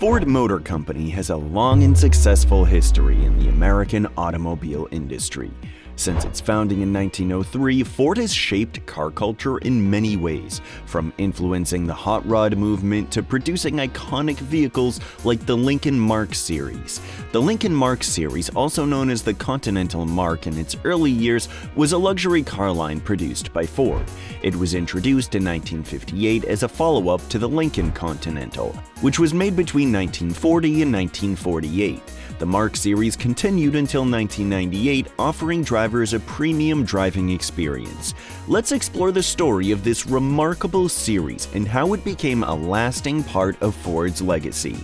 Ford Motor Company has a long and successful history in the American automobile industry. Since its founding in 1903, Ford has shaped car culture in many ways, from influencing the hot rod movement to producing iconic vehicles like the Lincoln Mark series. The Lincoln Mark series, also known as the Continental Mark in its early years, was a luxury car line produced by Ford. It was introduced in 1958 as a follow-up to the Lincoln Continental, which was made between 1940 and 1948. The Mark series continued until 1998, offering drivers a premium driving experience. Let's explore the story of this remarkable series and how it became a lasting part of Ford's legacy.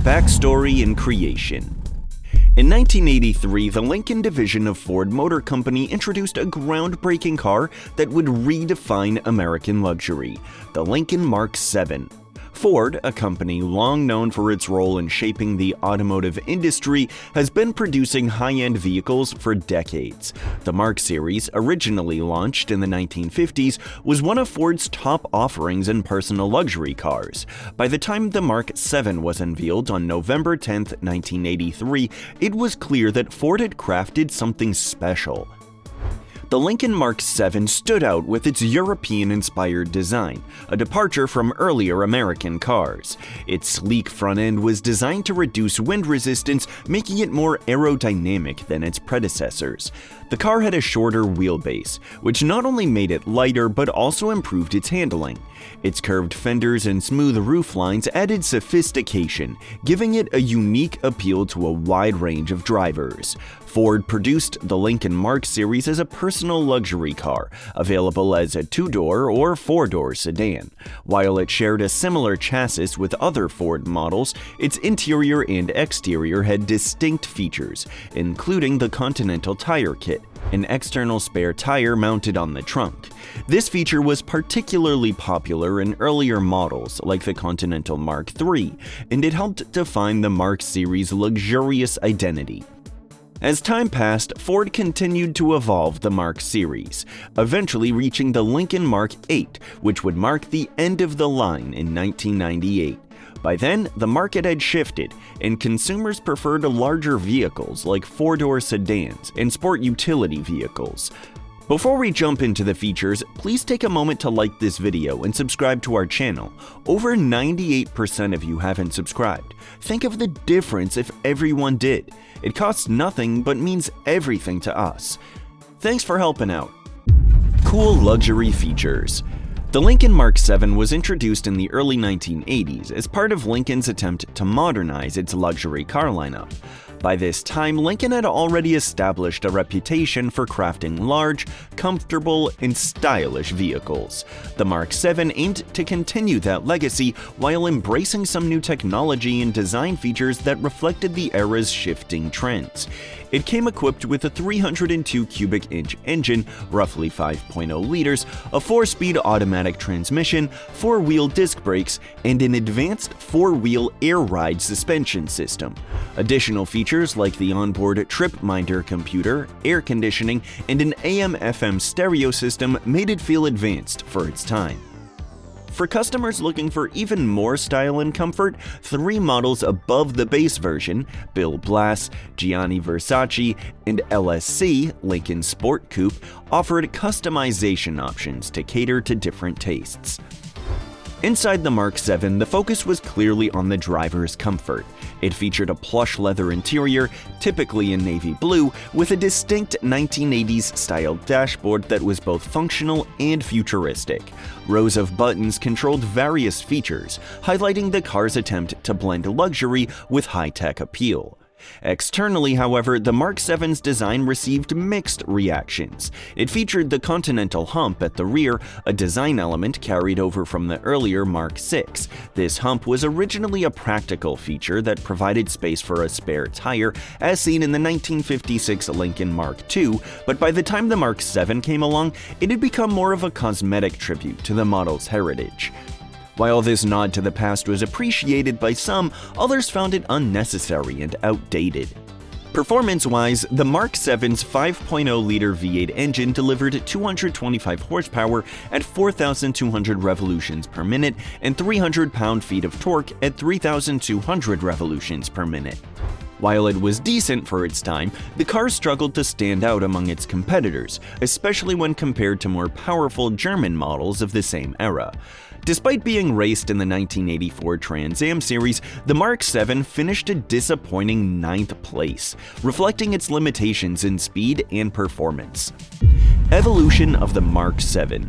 Backstory and creation. In 1983, the Lincoln division of Ford Motor Company introduced a groundbreaking car that would redefine American luxury, the Lincoln Mark VII. Ford, a company long known for its role in shaping the automotive industry, has been producing high-end vehicles for decades. The Mark series, originally launched in the 1950s, was one of Ford's top offerings in personal luxury cars. By the time the Mark VII was unveiled on November 10, 1983, it was clear that Ford had crafted something special. The Lincoln Mark VII stood out with its European-inspired design, a departure from earlier American cars. Its sleek front end was designed to reduce wind resistance, making it more aerodynamic than its predecessors. The car had a shorter wheelbase, which not only made it lighter but also improved its handling. Its curved fenders and smooth roof lines added sophistication, giving it a unique appeal to a wide range of drivers. Ford produced the Lincoln Mark series as a personal luxury car, available as a two-door or four-door sedan. While it shared a similar chassis with other Ford models, its interior and exterior had distinct features, including the Continental Tire Kit, an external spare tire mounted on the trunk. This feature was particularly popular in earlier models like the Continental Mark III, and it helped define the Mark series' luxurious identity. As time passed, Ford continued to evolve the Mark series, eventually reaching the Lincoln Mark VIII, which would mark the end of the line in 1998. By then, the market had shifted, and consumers preferred larger vehicles like four-door sedans and sport utility vehicles. Before we jump into the features, please take a moment to like this video and subscribe to our channel. Over 98% of you haven't subscribed. Think of the difference if everyone did. It costs nothing but means everything to us. Thanks for helping out. Cool luxury features. The Lincoln Mark VII was introduced in the early 1980s as part of Lincoln's attempt to modernize its luxury car lineup. By this time, Lincoln had already established a reputation for crafting large, comfortable, and stylish vehicles. The Mark VII aimed to continue that legacy while embracing some new technology and design features that reflected the era's shifting trends. It came equipped with a 302 cubic inch engine, roughly 5.0 liters, a 4-speed automatic transmission, 4-wheel disc brakes, and an advanced 4-wheel air ride suspension system. Additional features like the onboard trip minder computer, air conditioning, and an AM/FM stereo system made it feel advanced for its time. For customers looking for even more style and comfort, 3 models above the base version, Bill Blass, Gianni Versace, and LSC, Lincoln Sport Coupe, offered customization options to cater to different tastes. Inside the Mark VII, the focus was clearly on the driver's comfort. It featured a plush leather interior, typically in navy blue, with a distinct 1980s-style dashboard that was both functional and futuristic. Rows of buttons controlled various features, highlighting the car's attempt to blend luxury with high-tech appeal. Externally, however, the Mark VII's design received mixed reactions. It featured the Continental hump at the rear, a design element carried over from the earlier Mark VI. This hump was originally a practical feature that provided space for a spare tire, as seen in the 1956 Lincoln Mark II, but by the time the Mark VII came along, it had become more of a cosmetic tribute to the model's heritage. While this nod to the past was appreciated by some, others found it unnecessary and outdated. Performance-wise, the Mark VII's 5.0-liter V8 engine delivered 225 horsepower at 4,200 revolutions per minute and 300 pound-feet of torque at 3,200 revolutions per minute. While it was decent for its time, the car struggled to stand out among its competitors, especially when compared to more powerful German models of the same era. Despite being raced in the 1984 Trans Am series, the Mark VII finished a disappointing 9th place, reflecting its limitations in speed and performance. Evolution of the Mark VII.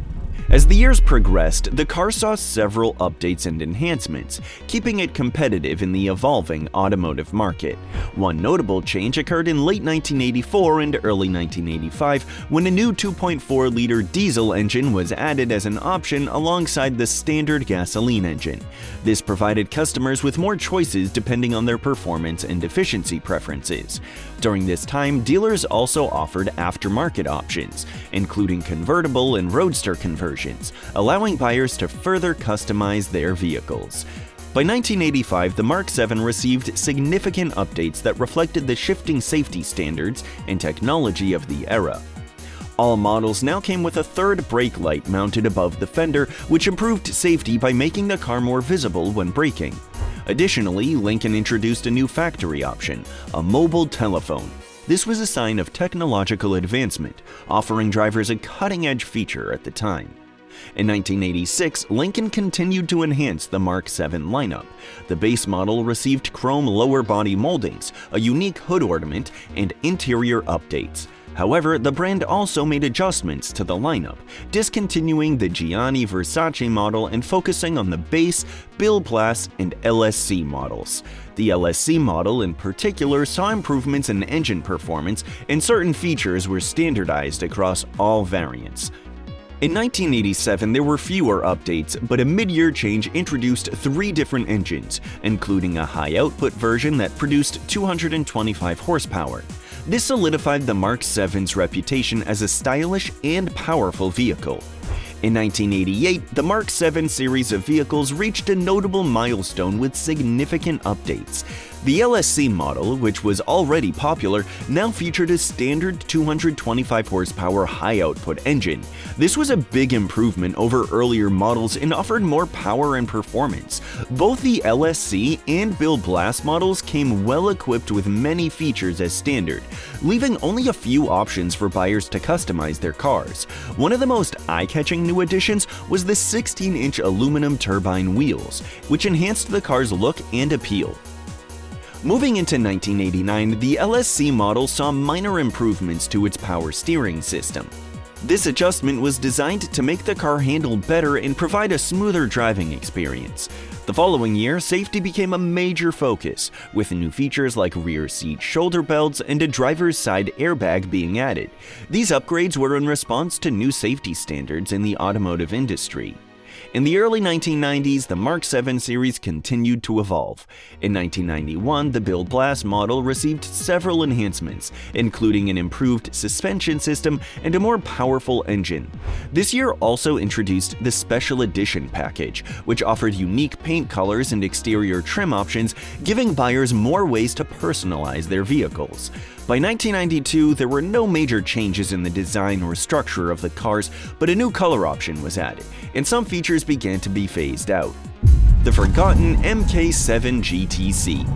As the years progressed, the car saw several updates and enhancements, keeping it competitive in the evolving automotive market. One notable change occurred in late 1984 and early 1985 when a new 2.4-liter diesel engine was added as an option alongside the standard gasoline engine. This provided customers with more choices depending on their performance and efficiency preferences. During this time, dealers also offered aftermarket options, including convertible and roadster conversions, allowing buyers to further customize their vehicles. By 1985, the Mark VII received significant updates that reflected the shifting safety standards and technology of the era. All models now came with a third brake light mounted above the fender, which improved safety by making the car more visible when braking. Additionally, Lincoln introduced a new factory option, a mobile telephone. This was a sign of technological advancement, offering drivers a cutting-edge feature at the time. In 1986, Lincoln continued to enhance the Mark VII lineup. The base model received chrome lower body moldings, a unique hood ornament, and interior updates. However, the brand also made adjustments to the lineup, discontinuing the Gianni Versace model and focusing on the base, Bill Blass, and LSC models. The LSC model in particular saw improvements in engine performance, and certain features were standardized across all variants. In 1987, there were fewer updates, but a mid-year change introduced 3 different engines, including a high-output version that produced 225 horsepower. This solidified the Mark VII's reputation as a stylish and powerful vehicle. In 1988, the Mark VII series of vehicles reached a notable milestone with significant updates. The LSC model, which was already popular, now featured a standard 225 horsepower high-output engine. This was a big improvement over earlier models and offered more power and performance. Both the LSC and Bill Blass models came well equipped with many features as standard, leaving only a few options for buyers to customize their cars. One of the most eye-catching new additions was the 16-inch aluminum turbine wheels, which enhanced the car's look and appeal. Moving into 1989, the LSC model saw minor improvements to its power steering system. This adjustment was designed to make the car handle better and provide a smoother driving experience. The following year, safety became a major focus, with new features like rear seat shoulder belts and a driver's side airbag being added. These upgrades were in response to new safety standards in the automotive industry. In the early 1990s, the Mark VII series continued to evolve. In 1991, the Bill Blass model received several enhancements, including an improved suspension system and a more powerful engine. This year also introduced the Special Edition package, which offered unique paint colors and exterior trim options, giving buyers more ways to personalize their vehicles. By 1992, there were no major changes in the design or structure of the cars, but a new color option was added, and some features began to be phased out. The forgotten MK-VII GTC.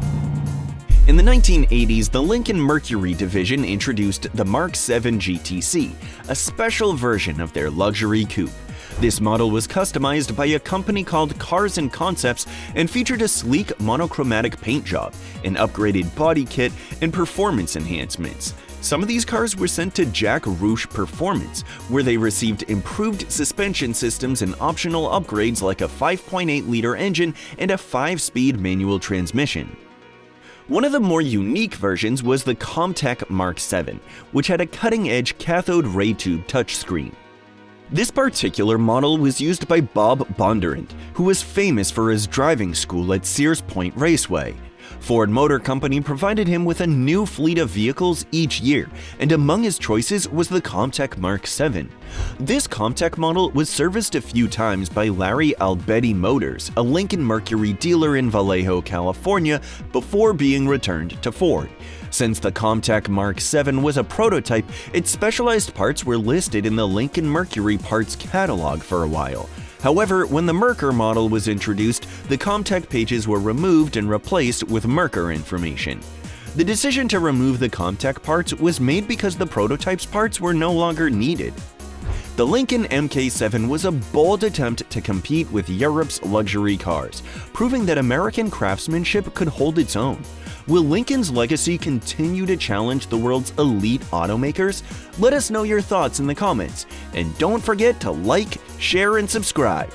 In the 1980s, the Lincoln Mercury division introduced the Mark VII GTC, a special version of their luxury coupe. This model was customized by a company called Cars & Concepts and featured a sleek monochromatic paint job, an upgraded body kit, and performance enhancements. Some of these cars were sent to Jack Roush Performance, where they received improved suspension systems and optional upgrades like a 5.8-liter engine and a 5-speed manual transmission. One of the more unique versions was the Comtech Mark VII, which had a cutting-edge cathode ray tube touchscreen. This particular model was used by Bob Bondurant, who was famous for his driving school at Sears Point Raceway. Ford Motor Company provided him with a new fleet of vehicles each year, and among his choices was the Comtech Mark VII. This Comtech model was serviced a few times by Larry Albetti Motors, a Lincoln Mercury dealer in Vallejo, California, before being returned to Ford. Since the Comtech Mark VII was a prototype, its specialized parts were listed in the Lincoln Mercury parts catalog for a while. However, when the Mercer model was introduced, the Comtech pages were removed and replaced with Mercer information. The decision to remove the Comtech parts was made because the prototype's parts were no longer needed. The Lincoln MK VII was a bold attempt to compete with Europe's luxury cars, proving that American craftsmanship could hold its own. Will Lincoln's legacy continue to challenge the world's elite automakers? Let us know your thoughts in the comments, and don't forget to like, share, and subscribe.